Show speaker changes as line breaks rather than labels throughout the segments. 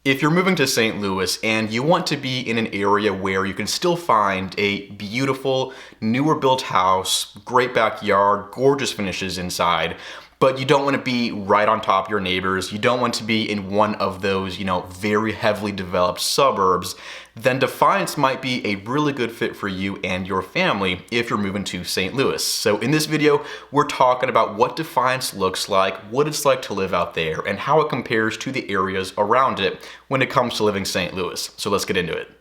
If you're moving to St. Louis and you want to be in an area where you can still find a beautiful, newer built house, great backyard, gorgeous finishes inside, but you don't want to be right on top of your neighbors, you don't want to be in one of those, very heavily developed suburbs, then Defiance might be a really good fit for you and your family if you're moving to St. Louis. So in this video, we're talking about what Defiance looks like, what it's like to live out there, and how it compares to the areas around it when it comes to living St. Louis. So let's get into it.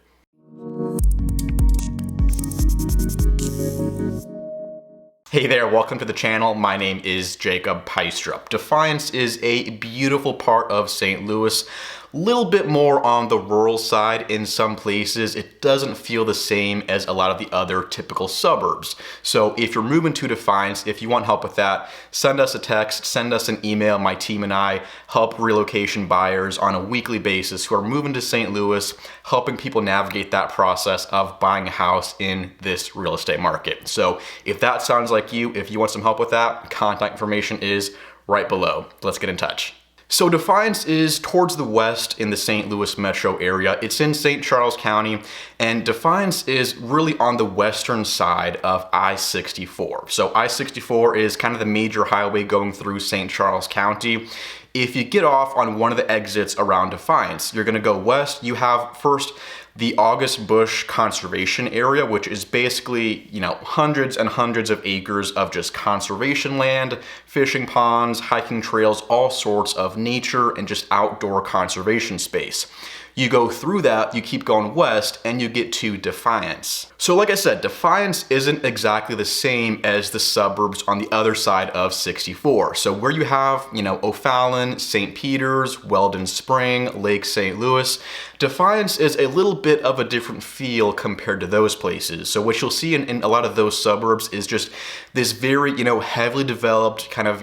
Hey there, welcome to the channel. My name is Jacob Peistrup. Defiance is a beautiful part of St. Louis. Little bit more on the rural side in some places. It doesn't feel the same as a lot of the other typical suburbs. So if you're moving to Defiance, if you want help with that, send us a text, send us an email. My team and I help relocation buyers on a weekly basis who are moving to St. Louis, helping people navigate that process of buying a house in this real estate market. So if that sounds like you, if you want some help with that, contact information is right below. Let's get in touch. So Defiance is towards the west in the St. Louis metro area. It's in St. Charles County, and Defiance is really on the western side of I-64. So I-64 is kind of the major highway going through St. Charles County. If you get off on one of the exits around Defiance, you're gonna go west. You have first the August Bush Conservation Area, which is basically, hundreds and hundreds of acres of just conservation land, fishing ponds, hiking trails, all sorts of nature and just outdoor conservation space. You go through that, you keep going west, and you get to Defiance. So like I said, Defiance isn't exactly the same as the suburbs on the other side of 64. So where you have, O'Fallon, St. Peters, Weldon Spring, Lake St. Louis, Defiance is a little bit of a different feel compared to those places. So what you'll see in a lot of those suburbs is just this very, heavily developed kind of,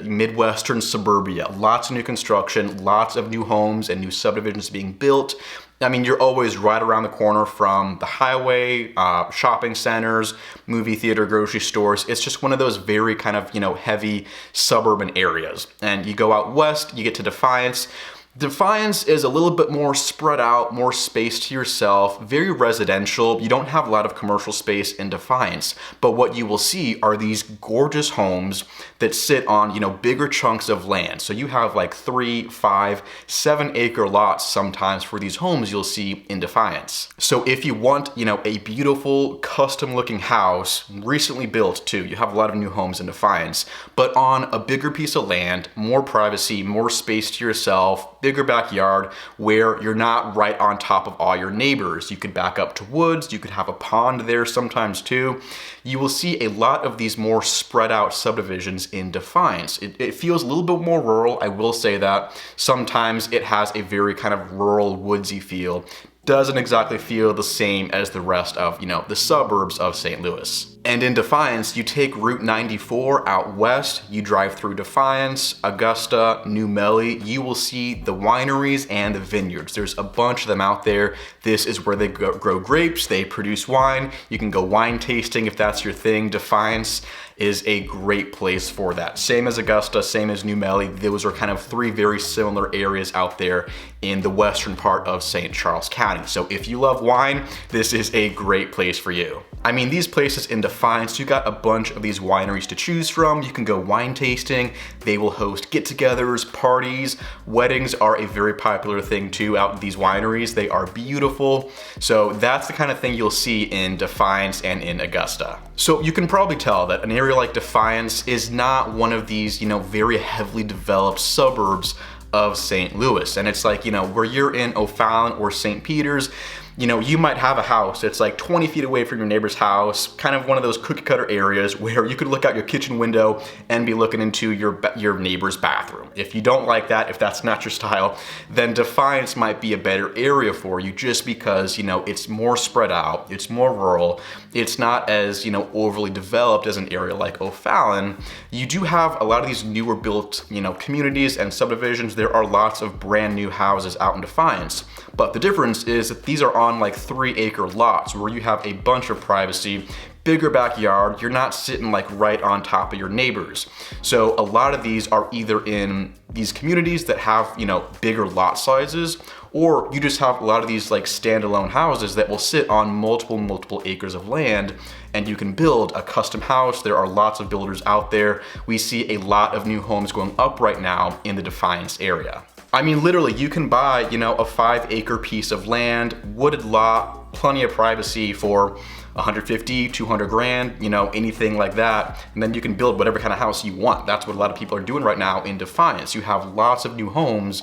Midwestern suburbia. Lots of new construction, lots of new homes and new subdivisions being built. I mean, you're always right around the corner from the highway, shopping centers, movie theater, grocery stores. It's just one of those very kind of, heavy suburban areas. And you go out west, you get to Defiance. Defiance is a little bit more spread out, more space to yourself, very residential. You don't have a lot of commercial space in Defiance, but what you will see are these gorgeous homes that sit on, bigger chunks of land. So you have like 3, 5, 7 acre lots sometimes for these homes you'll see in Defiance. So if you want, a beautiful custom looking house, recently built too, you have a lot of new homes in Defiance, but on a bigger piece of land, more privacy, more space to yourself, bigger backyard where you're not right on top of all your neighbors. You could back up to woods, you could have a pond there sometimes too. You will see a lot of these more spread out subdivisions in Defiance. It feels a little bit more rural, I will say that. Sometimes it has a very kind of rural, woodsy feel. Doesn't exactly feel the same as the rest of, the suburbs of St. Louis. And in Defiance, you take Route 94 out west, you drive through Defiance, Augusta, New Melly, you will see the wineries and the vineyards. There's a bunch of them out there. This is where they grow grapes, they produce wine. You can go wine tasting if that's your thing. Defiance is a great place for that. Same as Augusta, same as New Melly. Those are kind of 3 very similar areas out there in the western part of St. Charles County. So if you love wine, this is a great place for you. I mean, these places in Defiance, you got a bunch of these wineries to choose from. You can go wine tasting. They will host get-togethers, parties. Weddings are a very popular thing too out in these wineries. They are beautiful. So that's the kind of thing you'll see in Defiance and in Augusta. So you can probably tell that an area like Defiance is not one of these, very heavily developed suburbs of St. Louis. And it's like, where you're in O'Fallon or St. Peters, you might have a house that's like 20 feet away from your neighbor's house, kind of one of those cookie cutter areas where you could look out your kitchen window and be looking into your neighbor's bathroom. If you don't like that, if that's not your style, then Defiance might be a better area for you just because, it's more spread out, it's more rural, it's not as, overly developed as an area like O'Fallon. You do have a lot of these newer built, communities and subdivisions. There are lots of brand new houses out in Defiance. But the difference is that these are on like 3 acre lots where you have a bunch of privacy, bigger backyard, you're not sitting like right on top of your neighbors. So a lot of these are either in these communities that have, you know, bigger lot sizes, or you just have a lot of these like standalone houses that will sit on multiple acres of land, and you can build a custom house. There are lots of builders out there. We see a lot of new homes going up right now in the Defiance area. I mean, literally, you can buy, you know, a 5-acre piece of land, wooded lot, plenty of privacy for 150, 200 grand, you know, anything like that. And then you can build whatever kind of house you want. That's what a lot of people are doing right now in Defiance. You have lots of new homes,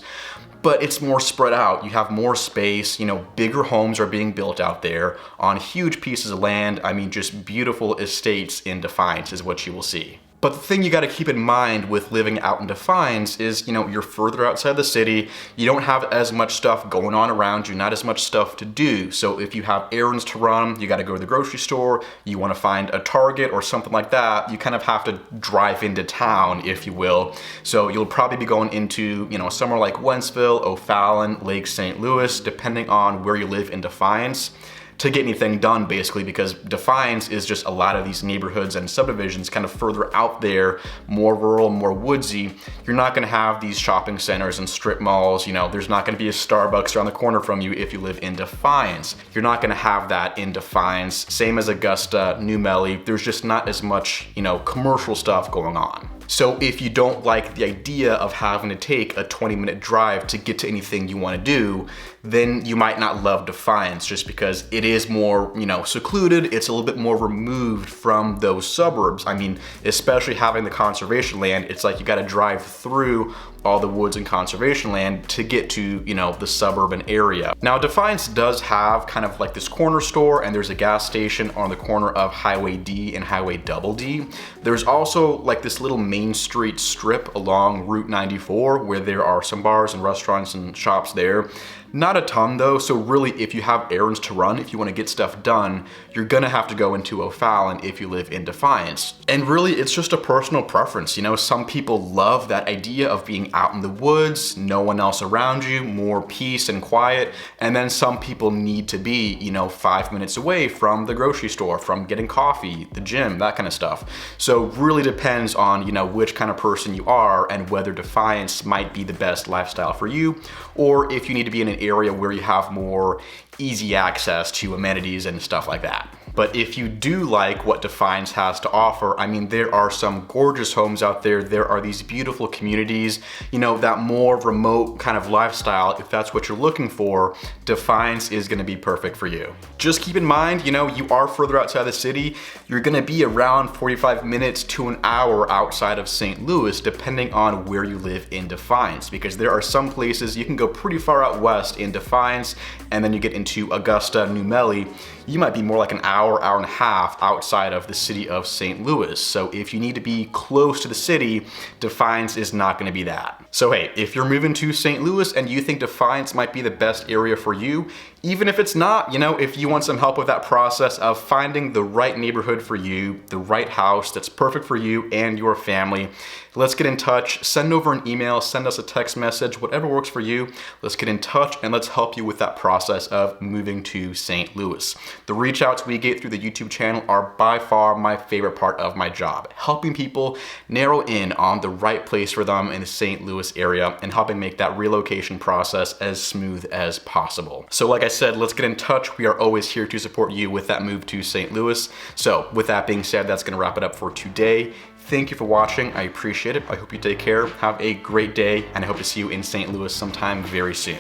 but it's more spread out. You have more space, you know, bigger homes are being built out there on huge pieces of land. I mean, just beautiful estates in Defiance is what you will see. But the thing you gotta keep in mind with living out in Defiance is, you know, you're further outside the city, you don't have as much stuff going on around you, not as much stuff to do. So if you have errands to run, you gotta go to the grocery store, you wanna find a Target or something like that, you kind of have to drive into town, if you will. So you'll probably be going into, you know, somewhere like Wentzville, O'Fallon, Lake St. Louis, depending on where you live in Defiance, to get anything done, basically, because Defiance is just a lot of these neighborhoods and subdivisions kind of further out there, more rural, more woodsy. You're not gonna have these shopping centers and strip malls, you know, there's not gonna be a Starbucks around the corner from you if you live in Defiance. You're not gonna have that in Defiance. Same as Augusta, New Melly, there's just not as much, you know, commercial stuff going on. So if you don't like the idea of having to take a 20-minute drive to get to anything you want to do, then you might not love Defiance, just because it is more, you know, secluded. It's a little bit more removed from those suburbs. I mean, especially having the conservation land, it's like you got to drive through all the woods and conservation land to get to, you know, the suburban area. Now, Defiance does have kind of like this corner store, and there's a gas station on the corner of Highway D and Highway Double D. There's also like this little Main Street strip along Route 94 where there are some bars and restaurants and shops there. Not a ton though, so really if you have errands to run, if you want to get stuff done, you're gonna have to go into O'Fallon if you live in Defiance. And really it's just a personal preference, you know, some people love that idea of being out in the woods, no one else around you, more peace and quiet, and then some people need to be, you know, 5 minutes away from the grocery store, from getting coffee, the gym, that kind of stuff. So really depends on, you know, which kind of person you are and whether Defiance might be the best lifestyle for you, or if you need to be in an area where you have more easy access to amenities and stuff like that. But if you do like what Defiance has to offer, I mean, there are some gorgeous homes out there. There are these beautiful communities, you know, that more remote kind of lifestyle. If that's what you're looking for, Defiance is gonna be perfect for you. Just keep in mind, you know, you are further outside the city. You're gonna be around 45 minutes to an hour outside of St. Louis, depending on where you live in Defiance, because there are some places you can go pretty far out west in Defiance, and then you get into Augusta, New Melly, you might be more like an hour, hour and a half outside of the city of St. Louis. So if you need to be close to the city, Defiance is not gonna be that. So hey, if you're moving to St. Louis and you think Defiance might be the best area for you, even if it's not, you know, if you want some help with that process of finding the right neighborhood for you, the right house that's perfect for you and your family, let's get in touch. Send over an email, send us a text message, whatever works for you. Let's get in touch and let's help you with that process of moving to St. Louis. The reach outs we get through the YouTube channel are by far my favorite part of my job, helping people narrow in on the right place for them in the St. Louis area and helping make that relocation process as smooth as possible. So like I said, let's get in touch. We are always here to support you with that move to St. Louis. So with that being said, that's gonna wrap it up for today. Thank you for watching. I appreciate it. I hope you take care. Have a great day, and I hope to see you in St. Louis sometime very soon.